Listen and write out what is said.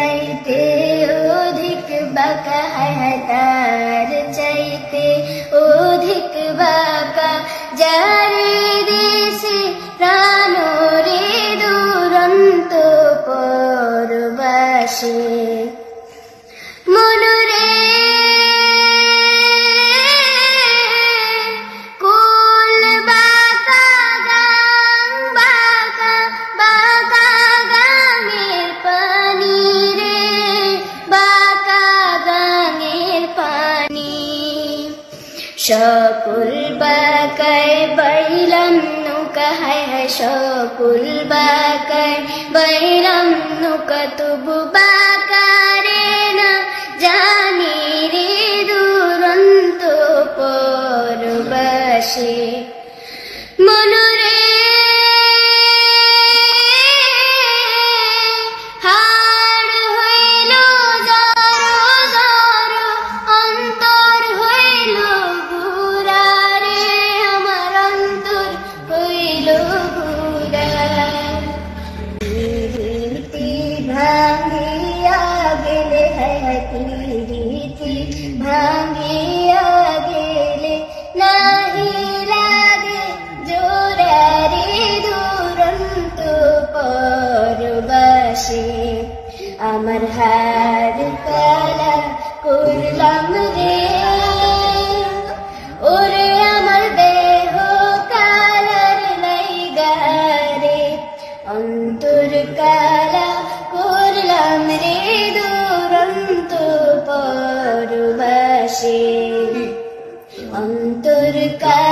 চাইতে অধিক বাঁকা, হায় হায় তার চাইতে অধিক বাঁকা, যার দেশে প্রাণ রে দুরন্ত পরবাসে। মনরে কুল বাঁকা গাং, বাঁকা বাঁকা গাঙের পানি রে, বাঁকা গাঙের পানি। সকল বাঁকায় বাইলাম নৌকা, হায় হায় সকল বাঁকায় বাইলাম নৌকা, তবু বাঁকা রে না জানি রে দুরন্ত পরবাসে। মনরে হাড় হইল জড় জড়, অন্তর হইল গুড়া রে, আমার অন্তর হইল গুড়া। প্রীতি ভাঙিয়া গেলে, হায় হায় প্রীতি ভাঙিয়া গেলে, নাহি লাগে জোড়া রে দুরন্ত পরবাসে। আমার হার কালা করলাম রে, ওরে আমার দেহ কালার লাইগা রে, অন্তর কালা করলাম রে দুরন্ত পরবাসে। অন্তর কালা